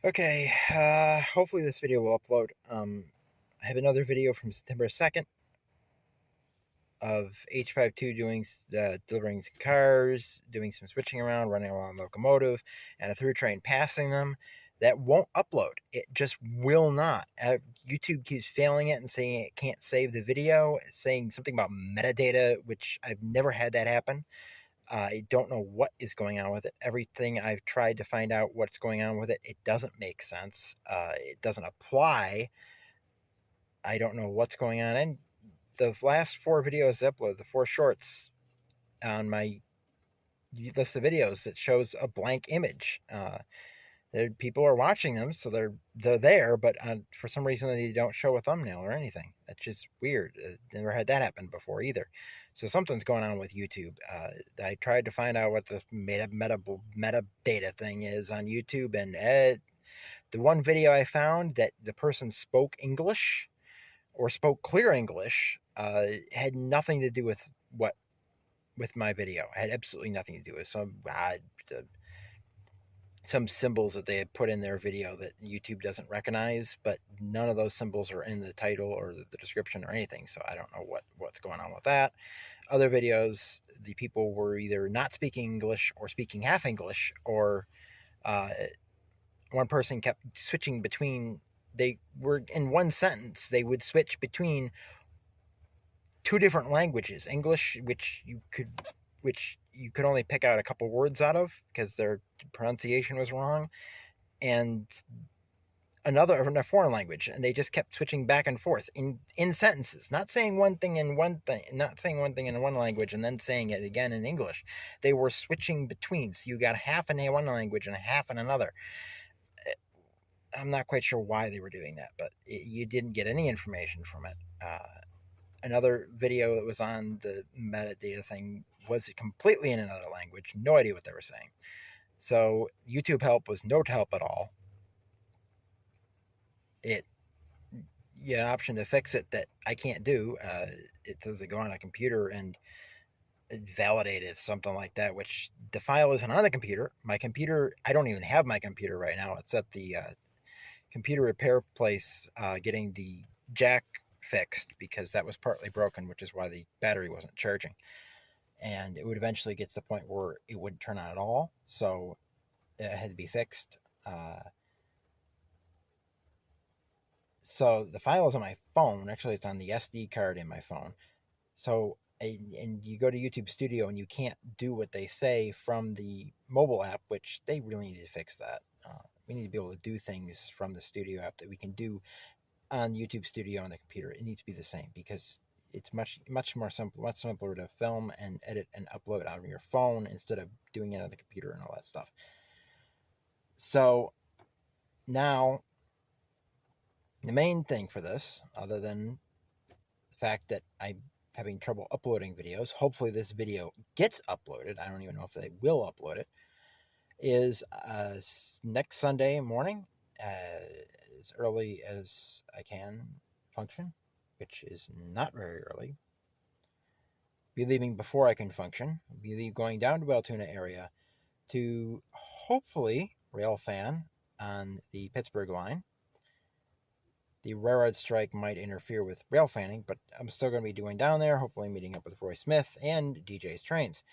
Okay, hopefully this video will upload. I have another video from September 2nd of H52 delivering cars, doing some switching around, running around the locomotive, and a through train passing them. That won't upload. It just will not. YouTube keeps failing it and saying it can't save the video, saying something about metadata, which I've never had that happen. I don't know what is going on with it. Everything I've tried to find out what's going on with it, it doesn't make sense. It doesn't apply. I don't know what's going on. And the last 4 videos uploaded, the 4 shorts on my list of videos, it shows a blank image. People are watching them, so they're there, but for some reason they don't show a thumbnail or anything. That's just weird. Never had that happen before either. So something's going on with YouTube. I tried to find out what this metadata thing is on YouTube, and the one video I found that the person spoke English or spoke clear English had nothing to do with my video. It had absolutely nothing to do with some symbols that they had put in their video that YouTube doesn't recognize, but none of those symbols are in the title or the description or anything, so I don't know what's going on with that. Other videos, the people were either not speaking English or speaking half English, or one person kept switching between, they were in one sentence, they would switch between 2 different languages. English, which you could only pick out a couple words out of because their pronunciation was wrong, and a foreign language, and they just kept switching back and forth in sentences, not saying one thing in one language and then saying it again in English. They were switching between, so you got half in one language and half in another. I'm not quite sure why they were doing that, but you didn't get any information from it. Another video that was on the metadata thing was completely in another language. No idea what they were saying. So YouTube help was no help at all. You had an option to fix it that I can't do. It does go on a computer and validate it, something like that, which the file isn't on the computer. My computer, I don't even have my computer right now. It's at the computer repair place getting the jack fixed because that was partly broken, which is why the battery wasn't charging. And it would eventually get to the point where it wouldn't turn on at all, so it had to be fixed. So the file is on my phone. Actually, it's on the SD card in my phone. So, and you go to YouTube Studio and you can't do what they say from the mobile app, which they really need to fix that. We need to be able to do things from the Studio app that we can do on YouTube Studio on the computer. It needs to be the same because it's much simpler to film and edit and upload on your phone instead of doing it on the computer and all that stuff. So now the main thing for this, other than the fact that I'm having trouble uploading videos, hopefully this video gets uploaded, I don't even know if they will upload it, is next Sunday morning, as early as I can function, which is not very early. Be leaving before I can function. Be going down to Altoona area to hopefully Railfan on the Pittsburgh line. The railroad strike might interfere with Railfanning, but I'm still going to be doing down there, hopefully meeting up with Roy Smith and DJ's Trains.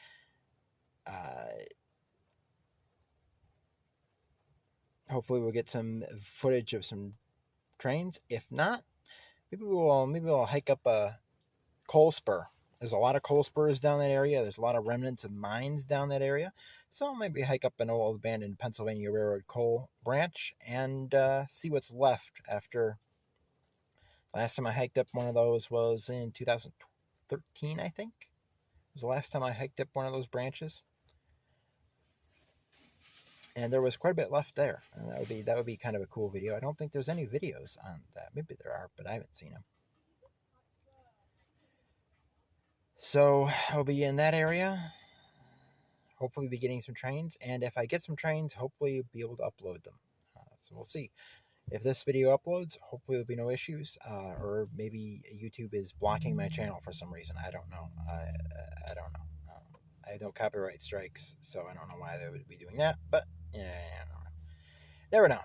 Hopefully we'll get some footage of some trains. If not, maybe we'll hike up a coal spur. There's a lot of coal spurs down that area. There's a lot of remnants of mines down that area. So maybe hike up an old abandoned Pennsylvania Railroad coal branch and see what's left after. Last time I hiked up one of those was in 2013, I think. It was the last time I hiked up one of those branches. And there was quite a bit left there. And that would be kind of a cool video. I don't think there's any videos on that. Maybe there are, but I haven't seen them. So I'll be in that area. Hopefully be getting some trains. And if I get some trains, hopefully be able to upload them. So we'll see. If this video uploads, hopefully there'll be no issues. Or maybe YouTube is blocking my channel for some reason. I don't know. I don't know. I have no copyright strikes, so I don't know why they would be doing that. But yeah, never know.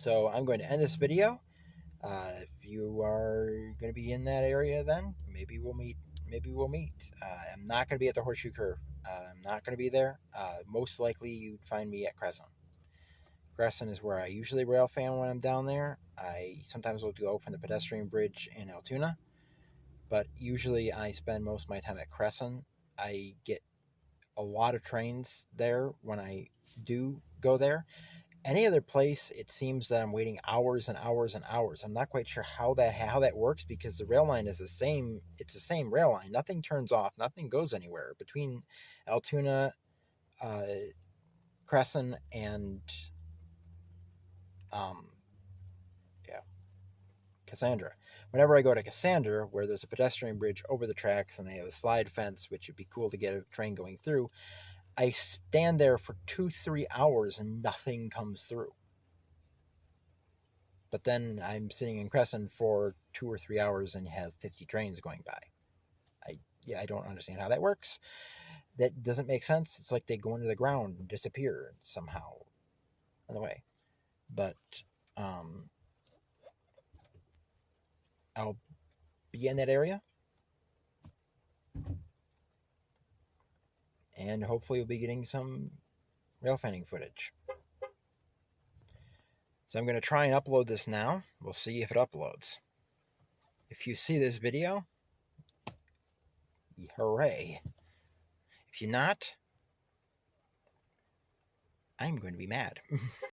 So I'm going to end this video. If you are going to be in that area, then maybe we'll meet. Maybe we'll meet. I'm not going to be at the Horseshoe Curve. I'm not going to be there. Most likely, you'd find me at Crescent. Crescent is where I usually rail fan when I'm down there. I sometimes will go from the pedestrian bridge in Altoona, but usually I spend most of my time at Crescent. I get a lot of trains there when I do go there. Any other place, it seems that I'm waiting hours and hours and hours. I'm not quite sure how that works because the rail line is the same. It's the same rail line. Nothing turns off. Nothing goes anywhere between Altoona, uh, Crescent, and um, yeah, Cassandra. Whenever I go to Cassandra, where there's a pedestrian bridge over the tracks and they have a slide fence, which would be cool to get a train going through, I stand there for 2-3 hours and nothing comes through. But then I'm sitting in Crescent for 2 or 3 hours and have 50 trains going by. I don't understand how that works. That doesn't make sense. It's like they go into the ground and disappear somehow on the way. But I'll be in that area, and hopefully we'll be getting some railfanning footage. So I'm going to try and upload this now. We'll see if it uploads. If you see this video, hooray. If you're not, I'm going to be mad.